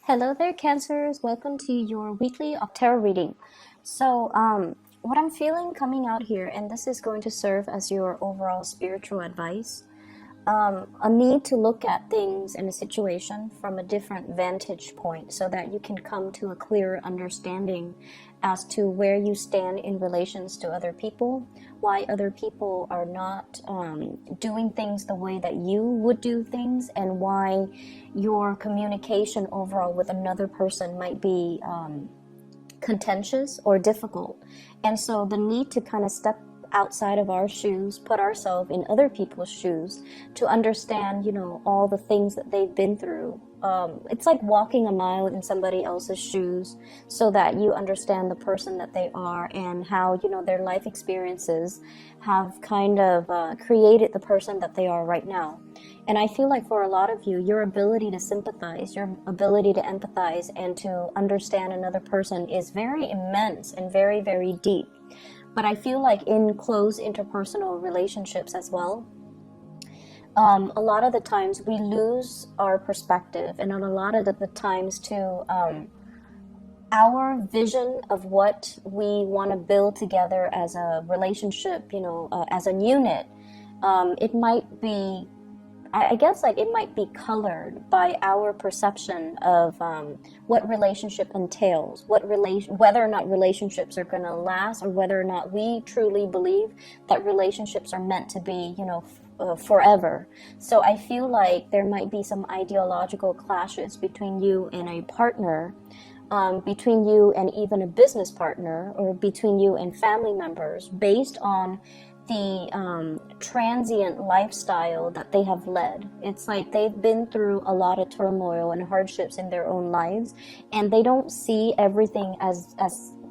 Hello there, Cancers. Welcome to your weekly tarot reading. So, what I'm feeling coming out here, and this is going to serve as your overall spiritual advice, a need to look at things and a situation from a different vantage point so that you can come to a clearer understanding as to where you stand in relations to other people, why other people are not doing things the way that you would do things, and why your communication overall with another person might be contentious or difficult. And so the need to kind of step outside of our shoes, put ourselves in other people's shoes to understand, all the things that they've been through. It's like walking a mile in somebody else's shoes so that you understand the person that they are and how, their life experiences have kind of created the person that they are right now. And I feel like for a lot of you, your ability to sympathize, your ability to empathize and to understand another person is very immense and very, very deep. But I feel like in close interpersonal relationships as well, a lot of the times we lose our perspective, and a lot of the times too, our vision of what we want to build together as a relationship, as a unit, it might be, I guess, like it might be colored by our perception of what relationship entails, whether or not relationships are going to last, or whether or not we truly believe that relationships are meant to be, forever. So I feel like there might be some ideological clashes between you and a partner, between you and even a business partner, or between you and family members, based on the transient lifestyle that they have led. It's like they've been through a lot of turmoil and hardships in their own lives, and they don't see everything as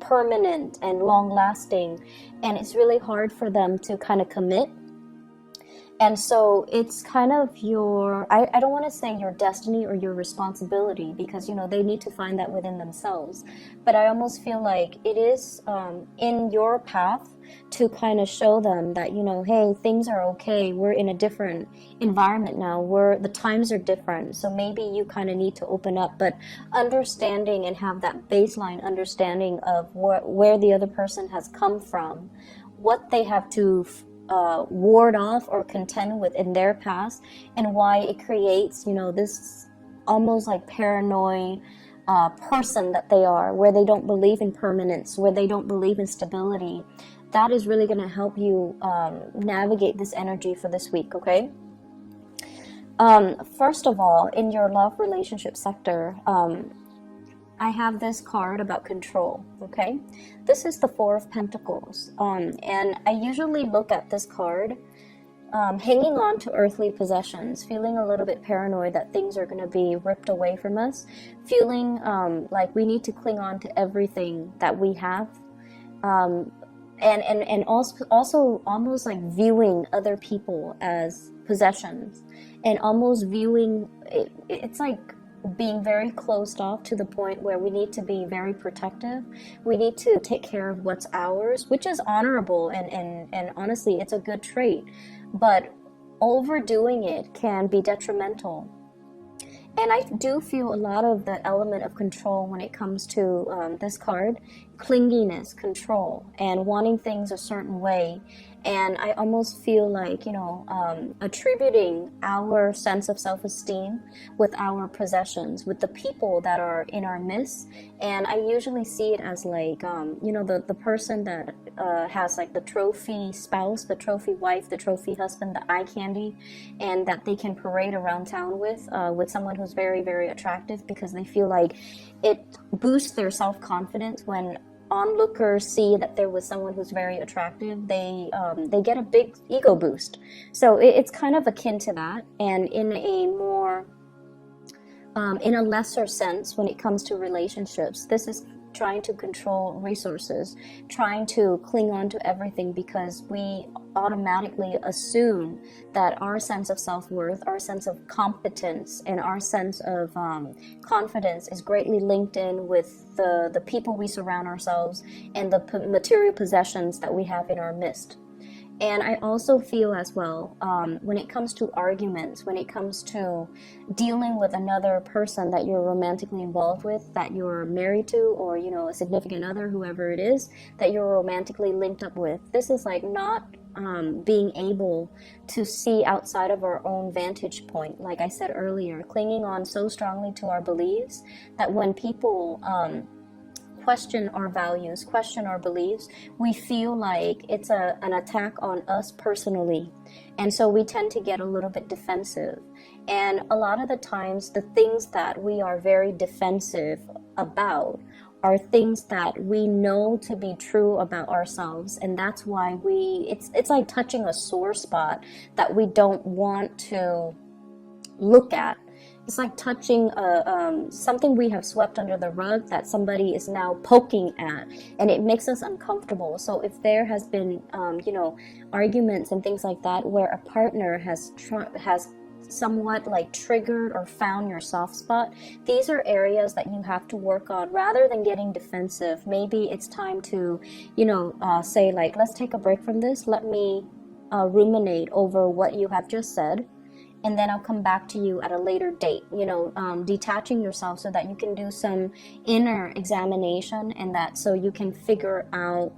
permanent and long lasting, and it's really hard for them to kind of commit. And so it's kind of I don't want to say your destiny or your responsibility, because, they need to find that within themselves. But I almost feel like it is in your path to kind of show them that, hey, things are okay. We're in a different environment now. The times are different. So maybe you kind of need to open up, but understanding and have that baseline understanding of where the other person has come from, what they have to ward off or contend with in their past, and why it creates, this almost like paranoid person that they are, where they don't believe in permanence, where they don't believe in stability. That is really going to help you navigate this energy for this week, okay? First of all, in your love relationship sector, I have this card about control, okay? This is the Four of Pentacles, and I usually look at this card hanging on to earthly possessions, feeling a little bit paranoid that things are going to be ripped away from us, feeling like we need to cling on to everything that we have, and also almost like viewing other people as possessions, and almost viewing it's like being very closed off to the point where we need to be very protective. We need to take care of what's ours, which is honorable, and honestly, it's a good trait. But overdoing it can be detrimental. And I do feel a lot of the element of control when it comes to this card, clinginess, control, and wanting things a certain way. And I almost feel like, attributing our sense of self-esteem with our possessions, with the people that are in our midst. And I usually see it as like, the person that has like the trophy spouse, the trophy wife, the trophy husband, the eye candy, and that they can parade around town with someone who's very, very attractive, because they feel like it boosts their self-confidence when onlookers see that there was someone who's very attractive. They get a big ego boost. So it's kind of akin to that, and in a more in a lesser sense, when it comes to relationships, this is trying to control resources, trying to cling on to everything, because we automatically assume that our sense of self-worth, our sense of competence, and our sense of confidence is greatly linked in with the people we surround ourselves and the material possessions that we have in our midst. And I also feel as well, when it comes to arguments, when it comes to dealing with another person that you're romantically involved with, that you're married to, or, you know, a significant other, whoever it is, that you're romantically linked up with, this is like not being able to see outside of our own vantage point. Like I said earlier, clinging on so strongly to our beliefs that when people question our values, question our beliefs, we feel like it's an attack on us personally. And so we tend to get a little bit defensive. And a lot of the times, the things that we are very defensive about are things that we know to be true about ourselves. And that's why it's like touching a sore spot that we don't want to look at. It's like touching something we have swept under the rug that somebody is now poking at, and it makes us uncomfortable. So if there has been, you know, arguments and things like that where a partner has somewhat like triggered or found your soft spot, these are areas that you have to work on rather than getting defensive. Maybe it's time to, you know, say like, let's take a break from this. Let me ruminate over what you have just said, and then I'll come back to you at a later date. You know, detaching yourself so that you can do some inner examination, and that so you can figure out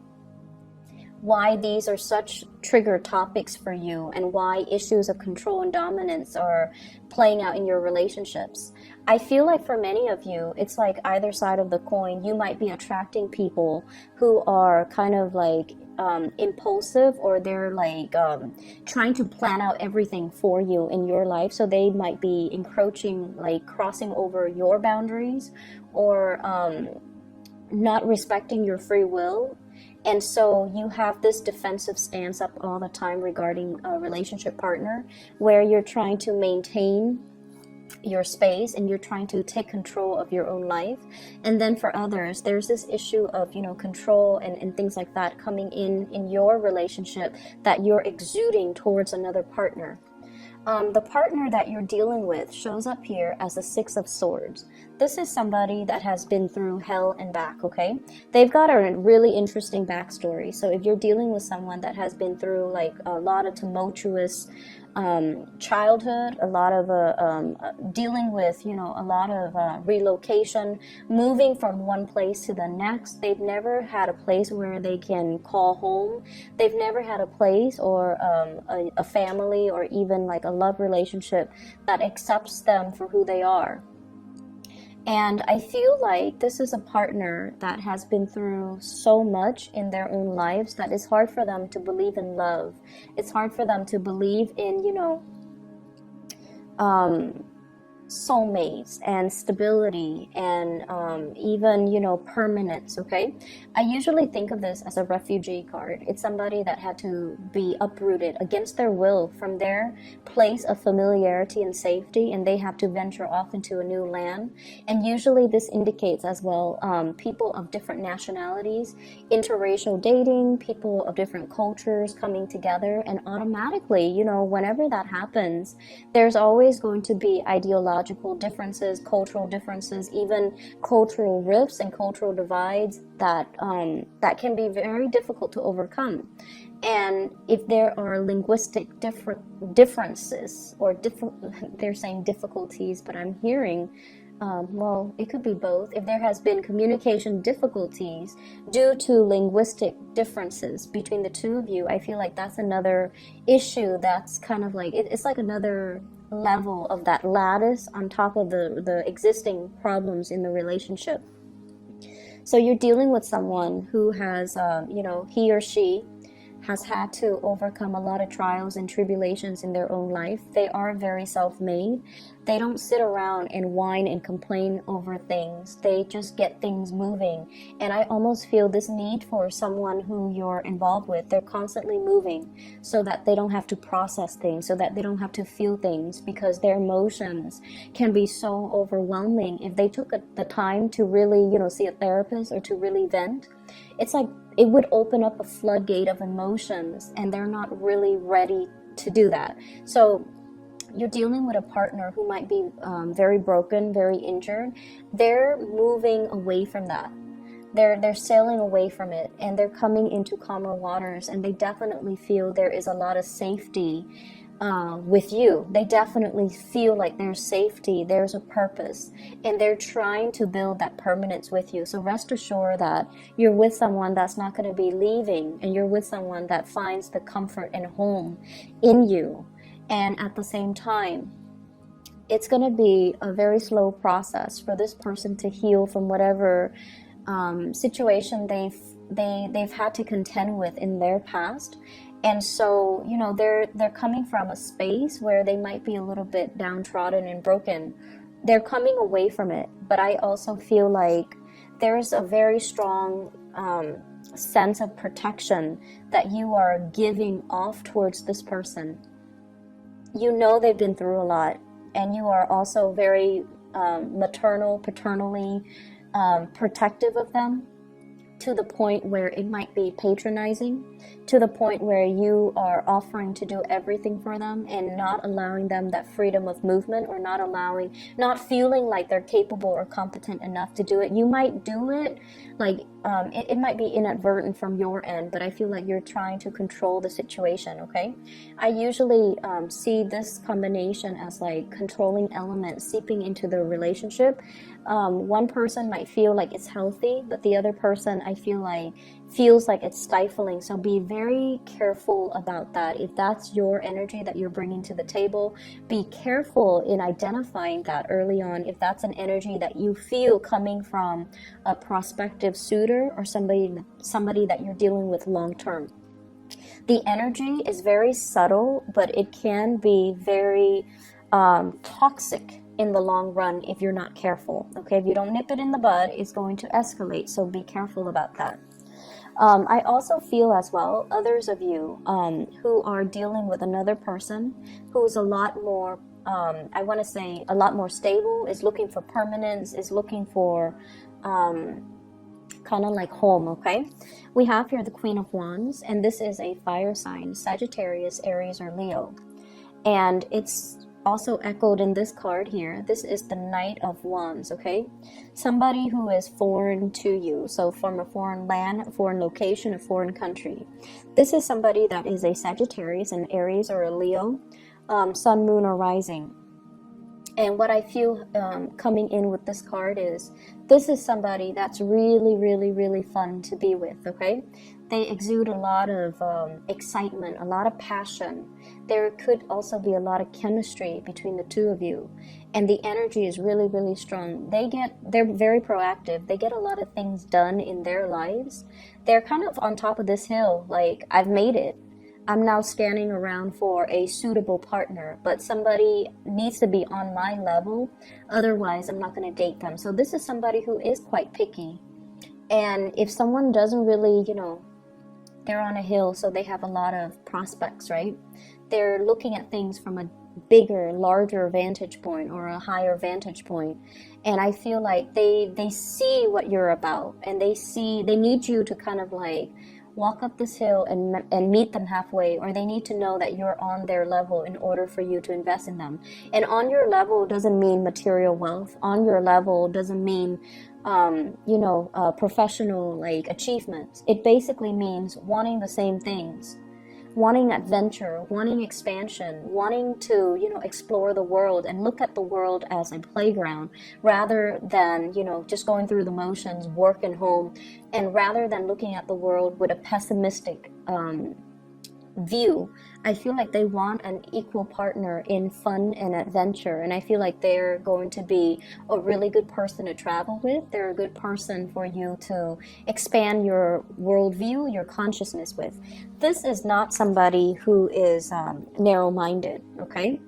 why these are such trigger topics for you, and why issues of control and dominance are playing out in your relationships. I feel like for many of you, it's like either side of the coin. You might be attracting people who are kind of like impulsive, or they're like trying to plan out everything for you in your life. So they might be encroaching, like crossing over your boundaries, or not respecting your free will. And so you have this defensive stance up all the time regarding a relationship partner, where you're trying to maintain your space and you're trying to take control of your own life. And then for others, there's this issue of, you know, control and things like that coming in your relationship that you're exuding towards another partner. The partner that you're dealing with shows up here as the Six of Swords. This is somebody that has been through hell and back, okay? They've got a really interesting backstory. So if you're dealing with someone that has been through like a lot of tumultuous childhood, a lot of dealing with, you know, a lot of relocation, moving from one place to the next. They've never had a place where they can call home. They've never had a place or a family, or even like a love relationship that accepts them for who they are. And I feel like this is a partner that has been through so much in their own lives that it's hard for them to believe in love. It's hard for them to believe in, you know, soulmates and stability and even, you know, permanence. Okay, I usually think of this as a refugee card. It's somebody that had to be uprooted against their will from their place of familiarity and safety, and they have to venture off into a new land. And usually this indicates as well people of different nationalities, interracial dating, people of different cultures coming together. And automatically, you know, whenever that happens, there's always going to be ideological differences, cultural differences, even cultural rifts and cultural divides that that can be very difficult to overcome. And if there are linguistic differences, or they're saying difficulties, but I'm hearing well, it could be both. If there has been communication difficulties due to linguistic differences between the two of you, I feel like that's another issue that's kind of like, it's like another level of that lattice on top of the existing problems in the relationship. So you're dealing with someone who has, you know, he or she has had to overcome a lot of trials and tribulations in their own life. They are very self-made. They don't sit around and whine and complain over things. They just get things moving. And I almost feel this need for someone who you're involved with. They're constantly moving so that they don't have to process things, so that they don't have to feel things, because their emotions can be so overwhelming. If they took the time to really, you know, see a therapist or to really vent, it's like it would open up a floodgate of emotions, and they're not really ready to do that. So you're dealing with a partner who might be very broken, very injured. They're moving away from that. They're sailing away from it, and they're coming into calmer waters, and they definitely feel there is a lot of safety with you. They definitely feel like there's safety, there's a purpose, and they're trying to build that permanence with you. So rest assured that you're with someone that's not going to be leaving, and you're with someone that finds the comfort and home in you. And at the same time, it's going to be a very slow process for this person to heal from whatever situation they've had to contend with in their past. And so, you know, they're coming from a space where they might be a little bit downtrodden and broken. They're coming away from it, but I also feel like there's a very strong sense of protection that you are giving off towards this person. You know they've been through a lot, and you are also very paternally protective of them, to the point where it might be patronizing, to the point where you are offering to do everything for them and not allowing them that freedom of movement, or not feeling like they're capable or competent enough to do it. You might do it, like it might be inadvertent from your end, but I feel like you're trying to control the situation, okay? I usually see this combination as like controlling elements seeping into the relationship. One person might feel like it's healthy, but the other person, I feel like, feels like it's stifling. So be very careful about that. If that's your energy that you're bringing to the table, be careful in identifying that early on. If that's an energy that you feel coming from a prospective suitor or somebody that you're dealing with long term. The energy is very subtle, but it can be very toxic in the long run if you're not careful. Okay, if you don't nip it in the bud, it's going to escalate. So be careful about that. I also feel as well, others of you who are dealing with another person who's a lot more, I want to say a lot more stable, is looking for permanence, is looking for kind of like home, okay? We have here the Queen of Wands, and this is a fire sign, Sagittarius, Aries, or Leo. And it's also echoed in this card here. This is the Knight of Wands, okay? Somebody who is foreign to you, so from a foreign land, a foreign location, a foreign country. This is somebody that is a Sagittarius, an Aries, or a Leo, sun, moon, or rising. And what I feel coming in with this card is, this is somebody that's really, really, really fun to be with, okay? They exude a lot of excitement, a lot of passion. There could also be a lot of chemistry between the two of you. And the energy is really, really strong. They're very proactive. They get a lot of things done in their lives. They're kind of on top of this hill, like, I've made it. I'm now scanning around for a suitable partner, but somebody needs to be on my level. Otherwise, I'm not going to date them. So this is somebody who is quite picky. And if someone doesn't really, you know, they're on a hill, so they have a lot of prospects, right? They're looking at things from a bigger, larger vantage point, or a higher vantage point. And I feel like they see what you're about, and they need you to kind of like walk up this hill and meet them halfway, or they need to know that you're on their level in order for you to invest in them. And on your level doesn't mean material wealth. On your level doesn't mean professional like achievements. It basically means wanting the same things, wanting adventure, wanting expansion, wanting to, you know, explore the world and look at the world as a playground, rather than, you know, just going through the motions, work and home, and rather than looking at the world with a pessimistic view. I feel like they want an equal partner in fun and adventure, and I feel like they're going to be a really good person to travel with. They're a good person for you to expand your worldview, your consciousness with. This is not somebody who is narrow-minded, okay?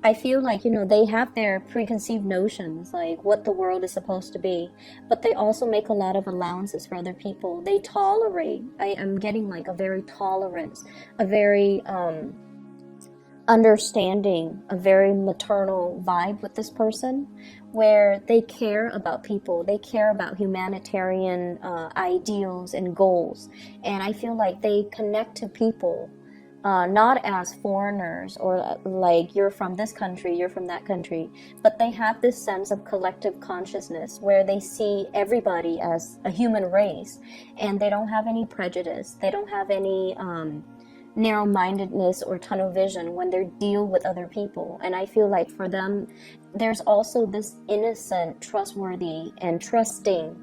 I feel like, you know, they have their preconceived notions, like what the world is supposed to be, but they also make a lot of allowances for other people. They tolerate. I am getting like a very tolerance, a very understanding, a very maternal vibe with this person, where they care about people. They care about humanitarian ideals and goals. And I feel like they connect to people not as foreigners or like you're from this country, you're from that country, but they have this sense of collective consciousness where they see everybody as a human race, and they don't have any prejudice, they don't have any narrow-mindedness or tunnel vision when they deal with other people. And I feel like for them, there's also this innocent, trustworthy, and trusting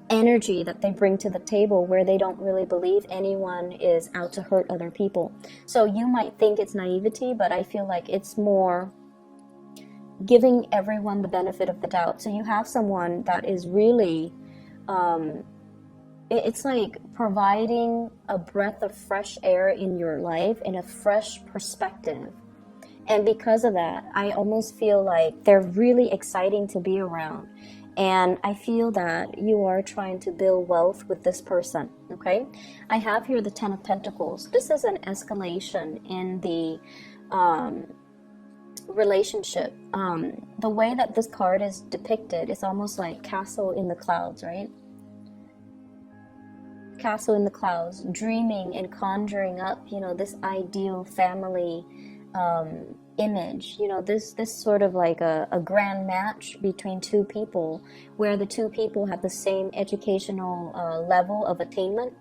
energy that they bring to the table where they don't really believe anyone is out to hurt other people. So you might think it's naivety, but I feel like it's more giving everyone the benefit of the doubt. So you have someone that is really it's like providing a breath of fresh air in your life and a fresh perspective. And because of that, I almost feel like they're really exciting to be around. And I feel that you are trying to build wealth with this person, okay? I have here the Ten of Pentacles. This is an escalation in the relationship. The way that this card is depicted is almost like castle in the clouds, right? Castle in the clouds, dreaming and conjuring up, you know, this ideal family image, you know, this sort of like a grand match between two people where the two people have the same educational level of attainment.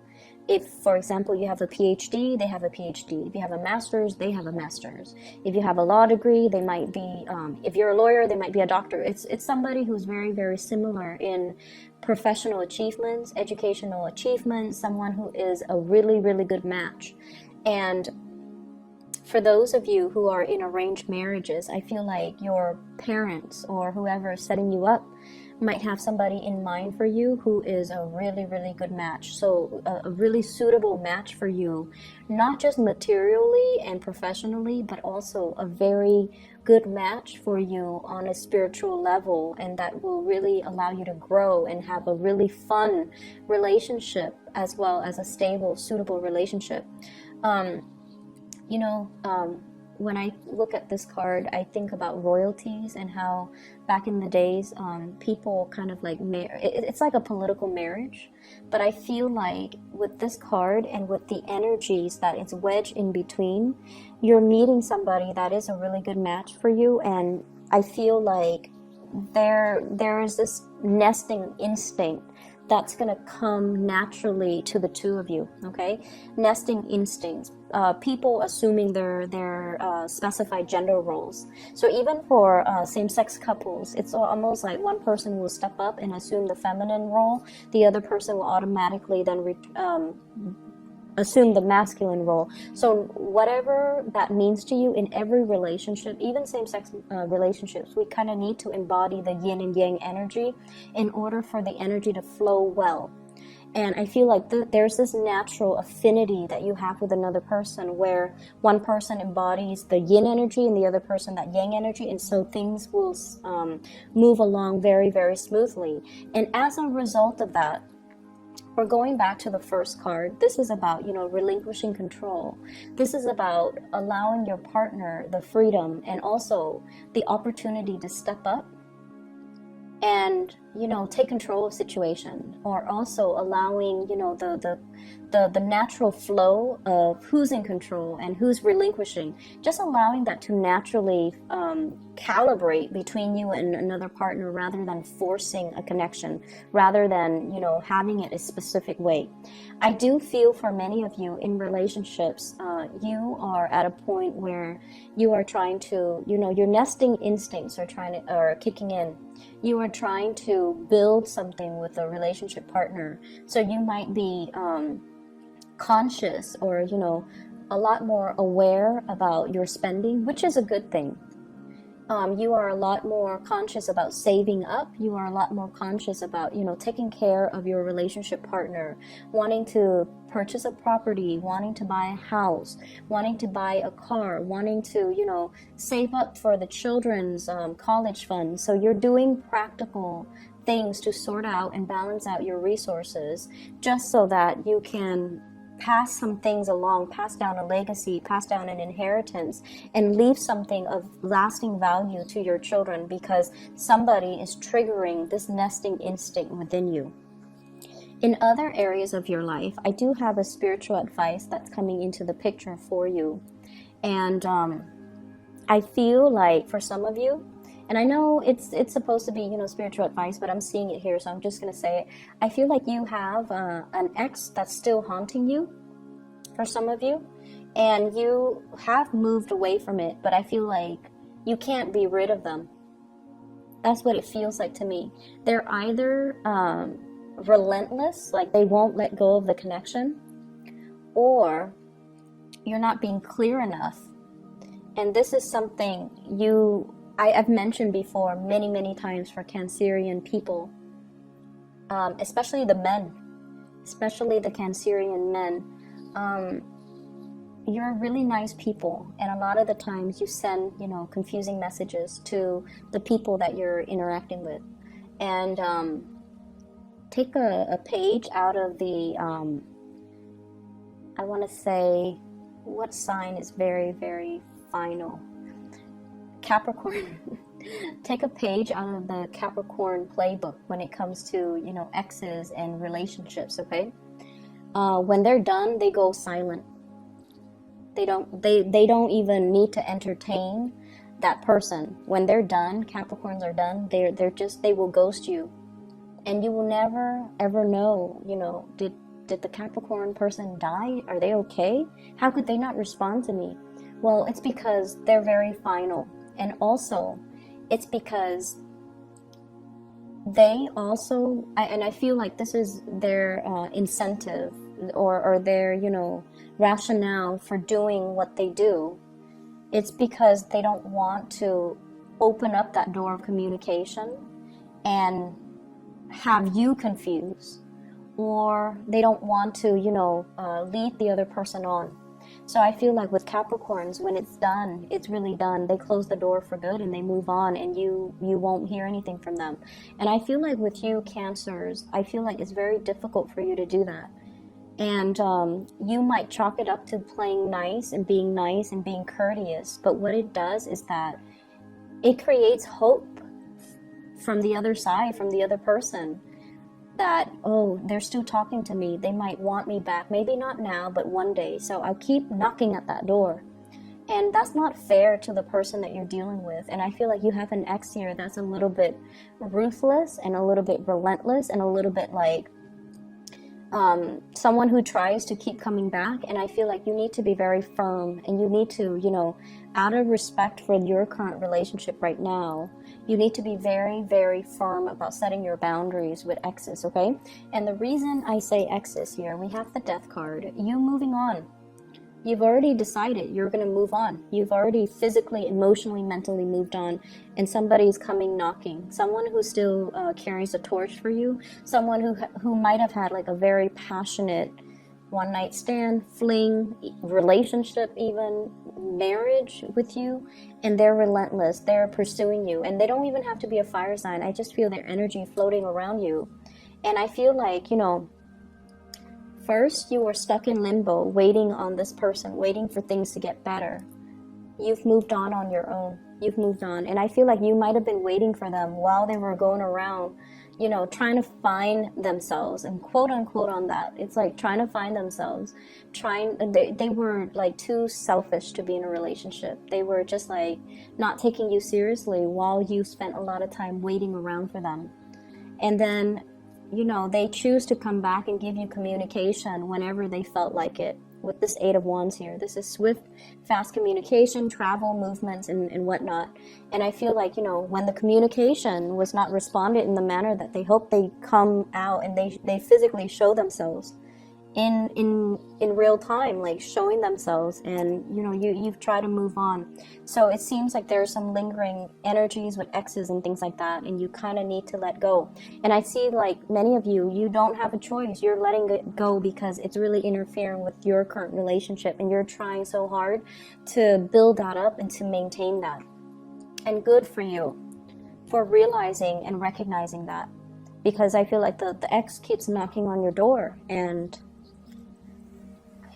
If, for example, you have a PhD, they have a PhD. If you have a master's, they have a master's. If you have a law degree, they might be, if you're a lawyer, they might be a doctor. It's somebody who's very, very similar in professional achievements, educational achievements, someone who is a really, really good match. And for those of you who are in arranged marriages, I feel like your parents or whoever is setting you up might have somebody in mind for you who is a really, really good match. So a really suitable match for you, not just materially and professionally, but also a very good match for you on a spiritual level, and that will really allow you to grow and have a really fun relationship as well as a stable, suitable relationship. You know, when I look at this card, I think about royalties and how back in the days, people kind of like, it's like a political marriage. But I feel like with this card and with the energies that it's wedged in between, you're meeting somebody that is a really good match for you. And I feel like there is this nesting instinct that's going to come naturally to the two of you, okay? Nesting instincts, people assuming their specified gender roles. So even for same-sex couples, it's almost like one person will step up and assume the feminine role, the other person will automatically then assume the masculine role. So whatever that means to you in every relationship, even same-sex relationships, we kind of need to embody the yin and yang energy in order for the energy to flow well. And I feel like there's this natural affinity that you have with another person where one person embodies the yin energy and the other person that yang energy, and so things will move along very, very smoothly. And as a result of that, we're going back to the first card. This is about, you know, relinquishing control. This is about allowing your partner the freedom and also the opportunity to step up and, you know, take control of situation, or also allowing, you know, the natural flow of who's in control and who's relinquishing, just allowing that to naturally calibrate between you and another partner rather than forcing a connection, rather than, you know, having it a specific way. I do feel for many of you in relationships, you are at a point where you are trying to, you know, your nesting instincts are kicking in. You are trying to build something with a relationship partner. So you might be conscious or, you know, a lot more aware about your spending, which is a good thing. You are a lot more conscious about saving up. You are a lot more conscious about, you know, taking care of your relationship partner, wanting to purchase a property, wanting to buy a house, wanting to buy a car, wanting to, you know, save up for the children's college fund. So you're doing practical things to sort out and balance out your resources just so that you can pass some things along, pass down a legacy, pass down an inheritance, and leave something of lasting value to your children because somebody is triggering this nesting instinct within you. In other areas of your life, I do have a spiritual advice that's coming into the picture for you. And I feel like for some of you, and I know it's supposed to be, you know, spiritual advice, but I'm seeing it here, so I'm just going to say it. I feel like you have an ex that's still haunting you for some of you, and you have moved away from it, but I feel like you can't be rid of them. That's what it feels like to me. They're either relentless, like they won't let go of the connection, or you're not being clear enough. And this is something I've mentioned before many times for Cancerian people, especially the men, especially the Cancerian men. You're really nice people, and a lot of the times you send, you know, confusing messages to the people that you're interacting with. And take a page out of the, I want to say, what sign is very final? Capricorn. Take a page out of the Capricorn playbook when it comes to, you know, exes and relationships, okay? When they're done, they go silent. They don't even need to entertain that person. When they're done, Capricorns are done, they will ghost you. And you will never ever know, you know, did the Capricorn person die? Are they okay? How could they not respond to me? Well, it's because they're very final. And also, it's because they also, I feel like this is their incentive or their, you know, rationale for doing what they do. It's because they don't want to open up that door of communication and have you confused, or they don't want to, you know, lead the other person on. So I feel like with Capricorns, when it's done, it's really done. They close the door for good and they move on, and you won't hear anything from them. And I feel like with you Cancers, I feel like it's very difficult for you to do that. And you might chalk it up to playing nice and being courteous, but what it does is that it creates hope from the other side, from the other person, that, oh, they're still talking to me, they might want me back, maybe not now, but one day, so I'll keep knocking at that door. And that's not fair to the person that you're dealing with. And I feel like you have an ex here that's a little bit ruthless and a little bit relentless and a little bit like someone who tries to keep coming back. And I feel like you need to be very firm, and you need to, you know, out of respect for your current relationship right now, you need to be very firm about setting your boundaries with exes, okay? And the reason I say exes here, we have the Death card. You moving on. You've already decided you're going to move on. You've already physically, emotionally, mentally moved on, and somebody's coming knocking. Someone who still carries a torch for you. Someone who might have had like a very passionate one-night stand, fling, relationship, even marriage with you, and they're relentless. They're pursuing you, and they don't even have to be a fire sign. I just feel their energy floating around you. And I feel like, you know, first, you were stuck in limbo, waiting on this person, waiting for things to get better. You've moved on your own. You've moved on. And I feel like you might have been waiting for them while they were going around, you know, trying to find themselves, and quote unquote on that. It's like trying to find themselves. They were like too selfish to be in a relationship. They were just like not taking you seriously while you spent a lot of time waiting around for them. And then, you know, they choose to come back and give you communication whenever they felt like it. With this 8 of Wands here, this is swift, fast communication, travel, movements, and whatnot. And I feel like, you know, when the communication was not responded in the manner that they hoped, they come out and they physically show themselves in real time, like showing themselves, and you know, you've tried to move on. So it seems like there's some lingering energies with exes and things like that, and you kind of need to let go. And I see like many of you don't have a choice. You're letting it go because it's really interfering with your current relationship, and you're trying so hard to build that up and to maintain that. And good for you for realizing and recognizing that, because I feel like the ex keeps knocking on your door, and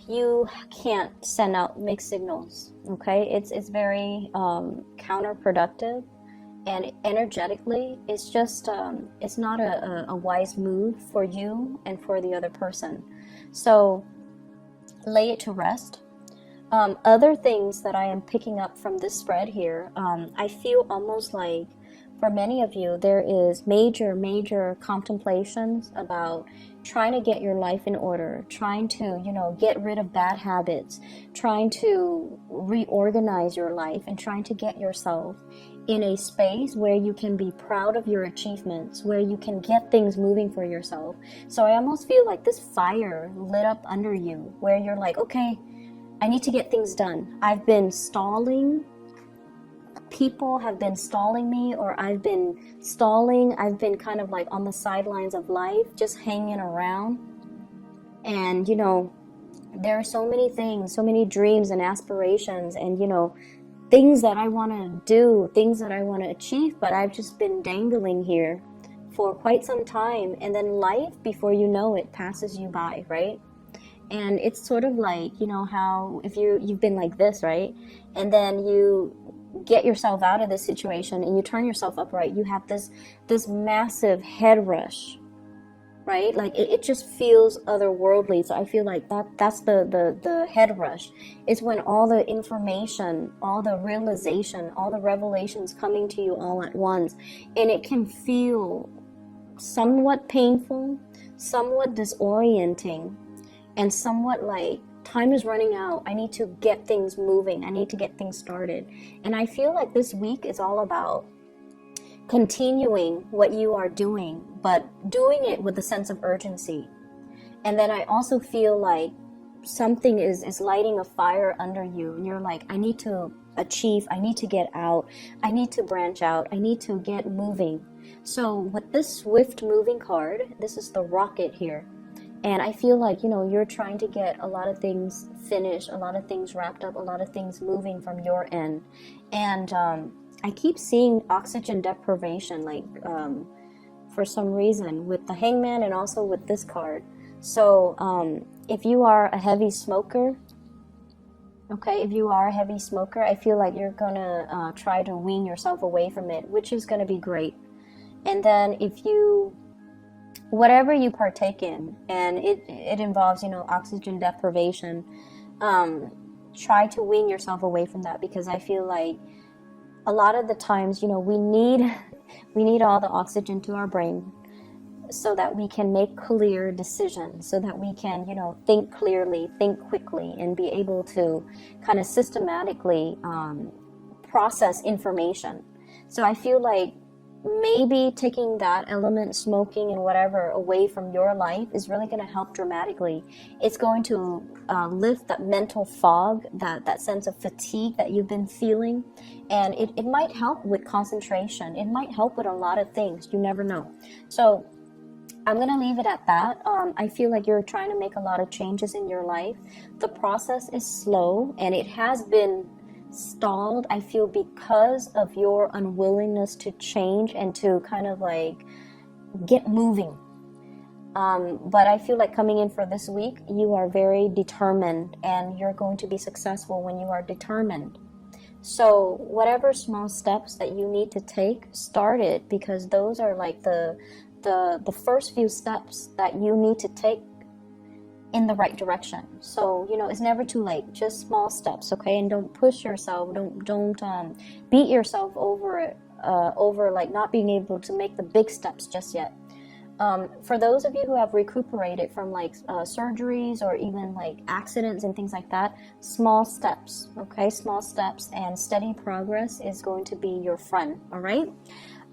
you can't send out mixed signals, okay? It's very counterproductive, and energetically, it's just, it's not a wise move for you and for the other person. So lay it to rest. Other things that I am picking up from this spread here, I feel almost like for many of you, there is major contemplations about trying to get your life in order, trying to, get rid of bad habits, trying to reorganize your life, and trying to get yourself in a space where you can be proud of your achievements, where you can get things moving for yourself. So I almost feel like this fire lit up under you, where you're like, okay, I need to get things done. I've been stalling. People have been stalling me, or I've been stalling. I've been kind of like on the sidelines of life, just hanging around. And, there are so many things, so many dreams and aspirations and, things that I want to do, things that I want to achieve, but I've just been dangling here for quite some time. And then life, before you know it, passes you by, right? And it's sort of like, how if you've been like this, right? And then you get yourself out of this situation and you turn yourself upright, you have this massive head rush, right? Like it just feels otherworldly. So I feel like that's the head rush. It's when all the information, all the realization, all the revelations coming to you all at once, and it can feel somewhat painful, somewhat disorienting, and somewhat like time is running out. I need to get things moving. I need to get things started. And I feel like this week is all about continuing what you are doing, but doing it with a sense of urgency. And then I also feel like something is lighting a fire under you. And you're like, I need to achieve. I need to get out. I need to branch out. I need to get moving. So with this swift moving card, this is the rocket here. And I feel like, you're trying to get a lot of things finished, a lot of things wrapped up, a lot of things moving from your end. And I keep seeing oxygen deprivation, like for some reason, with the Hangman and also with this card. So if you are a heavy smoker, I feel like you're going to try to wean yourself away from it, which is going to be great. And then whatever you partake in, and it involves, oxygen deprivation, try to wean yourself away from that, because I feel like a lot of the times, we need all the oxygen to our brain so that we can make clear decisions, so that we can, think clearly, think quickly, and be able to kind of systematically process information. So I feel like maybe taking that element, smoking and whatever, away from your life is really going to help dramatically. It's going to lift that mental fog, that sense of fatigue that you've been feeling. And it might help with concentration. It might help with a lot of things. You never know. So I'm going to leave it at that. I feel like you're trying to make a lot of changes in your life. The process is slow, and it has been stalled, I feel, because of your unwillingness to change and to kind of like get moving. But I feel like coming in for this week, you are very determined, and you're going to be successful when you are determined. So whatever small steps that you need to take, start it, because those are like the first few steps that you need to take in the right direction. So it's never too late. Just small steps, okay? And don't push yourself. Don't beat yourself over like not being able to make the big steps just yet. For those of you who have recuperated from like surgeries or even like accidents and things like that, small steps, okay? Small steps and steady progress is going to be your friend. All right.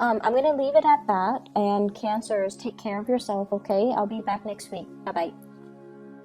I'm going to leave it at that. And Cancers, take care of yourself, okay? I'll be back next week. Bye-bye.